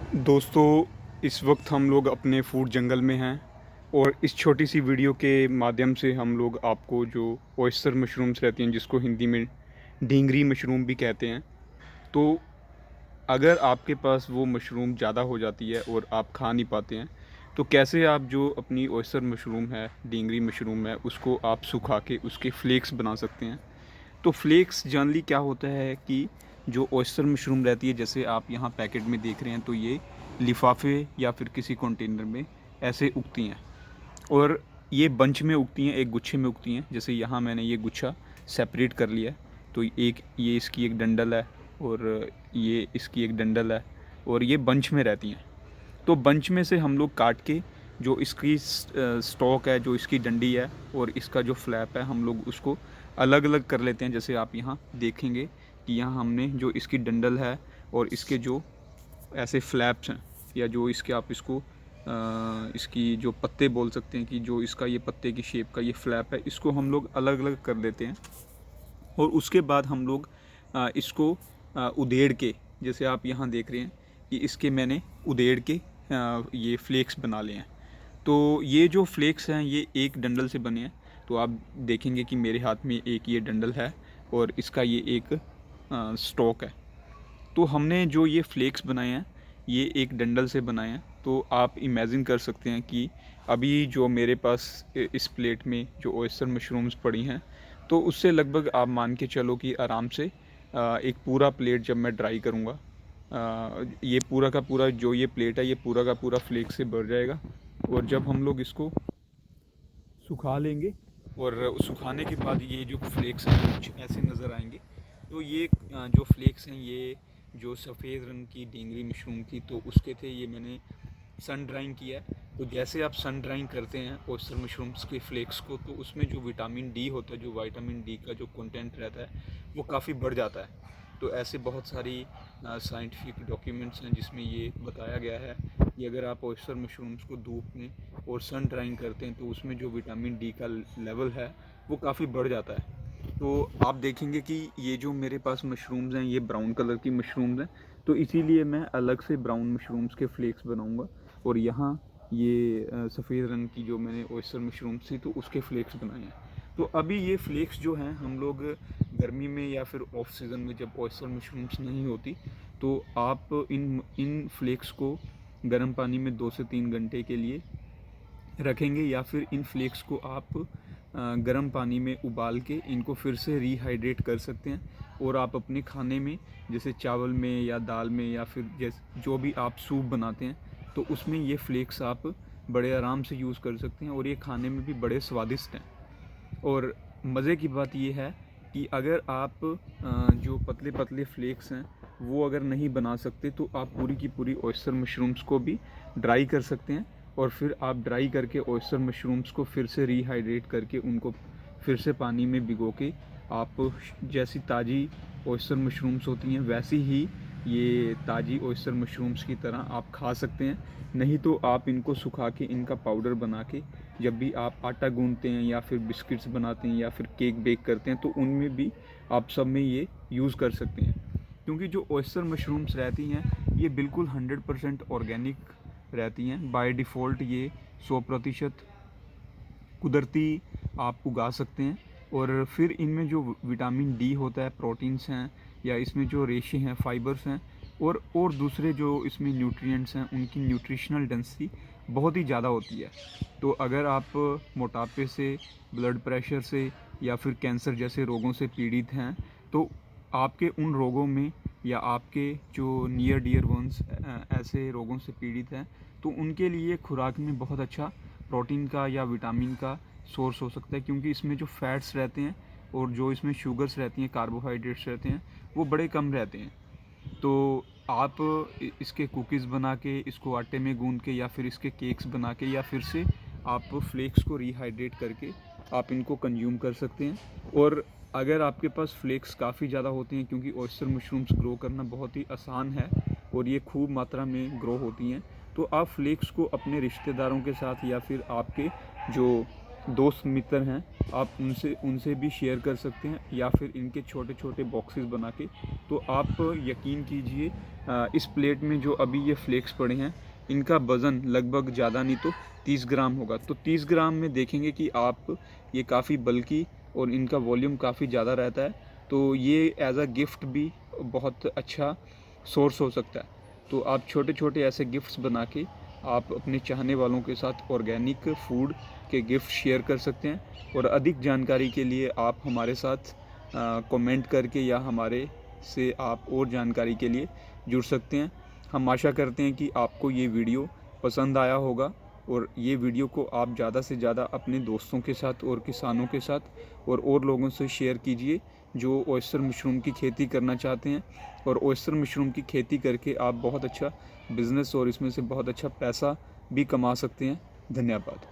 दोस्तों, इस वक्त हम लोग अपने फूड जंगल में हैं और इस छोटी सी वीडियो के माध्यम से हम लोग आपको जो ऑयस्टर मशरूम्स रहती हैं जिसको हिंदी में ढींगरी मशरूम भी कहते हैं, तो अगर आपके पास वो मशरूम ज़्यादा हो जाती है और आप खा नहीं पाते हैं, तो कैसे आप जो अपनी ऑयस्टर मशरूम है, ढींगरी मशरूम है, उसको आप सुखा के उसके फ्लेक्स बना सकते हैं। तो फ्लेक्स जनरली क्या होता है कि जो ऑयस्टर मशरूम रहती है, जैसे आप यहाँ पैकेट में देख रहे हैं, तो ये लिफाफे या फिर किसी कंटेनर में ऐसे उगती हैं और ये बंच में उगती हैं, एक गुच्छे में उगती हैं। जैसे यहाँ मैंने ये गुच्छा सेपरेट कर लिया है, तो एक ये इसकी एक डंडल है और ये इसकी एक डंडल है और ये बंच में रहती हैं। तो बंच में से हम लोग काट के जो इसकी स्टॉक है, जो इसकी डंडी है और इसका जो फ्लैप है, हम लोग उसको अलग अलग कर लेते हैं। जैसे आप यहाँ देखेंगे कि यहाँ हमने जो इसकी डंडल है और इसके जो ऐसे फ्लैप्स हैं, या जो इसके आप इसको इसकी जो पत्ते बोल सकते हैं, कि जो इसका ये पत्ते की शेप का ये फ्लैप है, इसको हम लोग अलग अलग कर देते हैं। और उसके बाद हम लोग इसको उधेड़ के, जैसे आप यहाँ देख रहे हैं कि इसके मैंने उधेड़ के ये फ्लेक्स बना लिए हैं। तो ये जो फ्लेक्स हैं ये एक डंडल से बने हैं। तो आप देखेंगे कि मेरे हाथ में एक ये डंडल है और इसका ये एक स्टॉक है। तो हमने जो ये फ्लेक्स बनाए हैं ये एक डंडल से बनाए हैं। तो आप इमेजिन कर सकते हैं कि अभी जो मेरे पास इस प्लेट में जो ऑयस्टर मशरूम्स पड़ी हैं, तो उससे लगभग आप मान के चलो कि आराम से एक पूरा प्लेट जब मैं ड्राई करूँगा, ये पूरा का पूरा जो ये प्लेट है ये पूरा का पूरा फ्लेक्स से भर जाएगा। और जब हम लोग इसको सुखा लेंगे और सुखाने के बाद ये जो फ्लेक्स हैं कुछ ऐसे नज़र आएंगे। तो ये जो फ्लेक्स हैं ये जो सफ़ेद रंग की ढींगरी मशरूम थी, तो उसके थे, ये मैंने सन ड्राइंग किया है। तो जैसे आप सन ड्राइंग करते हैं ऑयस्टर मशरूम्स के फ्लेक्स को, तो उसमें जो विटामिन डी होता है, जो विटामिन डी का जो कंटेंट रहता है, वो काफ़ी बढ़ जाता है। तो ऐसे बहुत सारी साइंटिफिक डॉक्यूमेंट्स हैं जिसमें ये बताया गया है कि अगर आप ऑयस्टर मशरूम्स को धूप में और सन ड्राइंग करते हैं, तो उसमें जो विटामिन डी का लेवल है वो काफ़ी बढ़ जाता है। तो आप देखेंगे कि ये जो मेरे पास मशरूम्स हैं ये ब्राउन कलर की मशरूम्स हैं, तो इसीलिए मैं अलग से ब्राउन मशरूम्स के फ्लेक्स बनाऊंगा। और यहाँ ये सफ़ेद रंग की जो मैंने ऑयस्टर मशरूम्स थी, तो उसके फ्लेक्स बनाए हैं। तो अभी ये फ्लेक्स जो हैं हम लोग गर्मी में या फिर ऑफ सीज़न में जब ऑयस्टर मशरूम्स नहीं होती, तो आप इन इन फ्लेक्स को गर्म पानी में 2 से 3 घंटे के लिए रखेंगे, या फिर इन फ्लेक्स को आप गर्म पानी में उबाल के इनको फिर से रीहाइड्रेट कर सकते हैं। और आप अपने खाने में, जैसे चावल में या दाल में या फिर जैसे जो भी आप सूप बनाते हैं, तो उसमें ये फ्लेक्स आप बड़े आराम से यूज़ कर सकते हैं और ये खाने में भी बड़े स्वादिष्ट हैं। और मज़े की बात ये है कि अगर आप जो पतले पतले फ्लेक्स हैं वो अगर नहीं बना सकते, तो आप पूरी की पूरी ऑयस्टर मशरूम्स को भी ड्राई कर सकते हैं। और फिर आप ड्राई करके ऑयस्टर मशरूम्स को फिर से रीहाइड्रेट करके उनको फिर से पानी में भिगो के आप, जैसी ताज़ी ऑयस्टर मशरूम्स होती हैं वैसी ही ये ताज़ी ऑयस्टर मशरूम्स की तरह आप खा सकते हैं। नहीं तो आप इनको सुखा के इनका पाउडर बना के जब भी आप आटा गूंदते हैं या फिर बिस्किट्स बनाते हैं या फिर केक बेक करते हैं, तो उनमें भी आप सब में ये यूज़ कर सकते हैं। क्योंकि जो ऑयस्टर मशरूम्स रहती हैं ये बिल्कुल 100% ऑर्गेनिक रहती हैं। बाय डिफ़ॉल्ट ये 100% कुदरती आप उगा सकते हैं। और फिर इनमें जो विटामिन डी होता है, प्रोटीन्स हैं, या इसमें जो रेशे हैं, फाइबर्स हैं, और दूसरे जो इसमें न्यूट्रिएंट्स हैं, उनकी न्यूट्रिशनल डेंसिटी बहुत ही ज़्यादा होती है। तो अगर आप मोटापे से, ब्लड प्रेशर से या फिर कैंसर जैसे रोगों से पीड़ित हैं, तो आपके उन रोगों में, या आपके जो नियर डियर वंस ऐसे रोगों से पीड़ित हैं, तो उनके लिए खुराक में बहुत अच्छा प्रोटीन का या विटामिन का सोर्स हो सकता है। क्योंकि इसमें जो फैट्स रहते हैं और जो इसमें शुगर्स रहती हैं, कार्बोहाइड्रेट्स रहते हैं, वो बड़े कम रहते हैं। तो आप इसके कुकीज़ बना के, इसको आटे में गूंद के, या फिर इसके केक्स बना के, या फिर से आप फ्लेक्स को रीहाइड्रेट करके आप इनको कंज्यूम कर सकते हैं। और अगर आपके पास फ्लेक्स काफ़ी ज़्यादा होते हैं, क्योंकि ऑयस्टर मशरूम्स ग्रो करना बहुत ही आसान है और ये खूब मात्रा में ग्रो होती हैं, तो आप फ्लेक्स को अपने रिश्तेदारों के साथ या फिर आपके जो दोस्त मित्र हैं आप उनसे भी शेयर कर सकते हैं, या फिर इनके छोटे छोटे बॉक्सेस बना के। तो आप यकीन कीजिए इस प्लेट में जो अभी ये फ्लेक्स पड़े हैं इनका वज़न लगभग ज़्यादा नहीं तो 30 ग्राम होगा। तो 30 ग्राम में देखेंगे कि आप ये काफ़ी बल्कि और इनका वॉल्यूम काफ़ी ज़्यादा रहता है। तो ये एज अ गिफ्ट भी बहुत अच्छा सोर्स हो सकता है। तो आप छोटे छोटे ऐसे गिफ्ट्स बना के आप अपने चाहने वालों के साथ ऑर्गेनिक फूड के गिफ्ट शेयर कर सकते हैं। और अधिक जानकारी के लिए आप हमारे साथ कमेंट करके या हमारे से आप और जानकारी के लिए जुड़ सकते हैं। हम आशा करते हैं कि आपको ये वीडियो पसंद आया होगा, और ये वीडियो को आप ज़्यादा से ज़्यादा अपने दोस्तों के साथ और किसानों के साथ और लोगों से शेयर कीजिए जो ऑयस्टर मशरूम की खेती करना चाहते हैं। और ऑयस्टर मशरूम की खेती करके आप बहुत अच्छा बिज़नेस और इसमें से बहुत अच्छा पैसा भी कमा सकते हैं। धन्यवाद।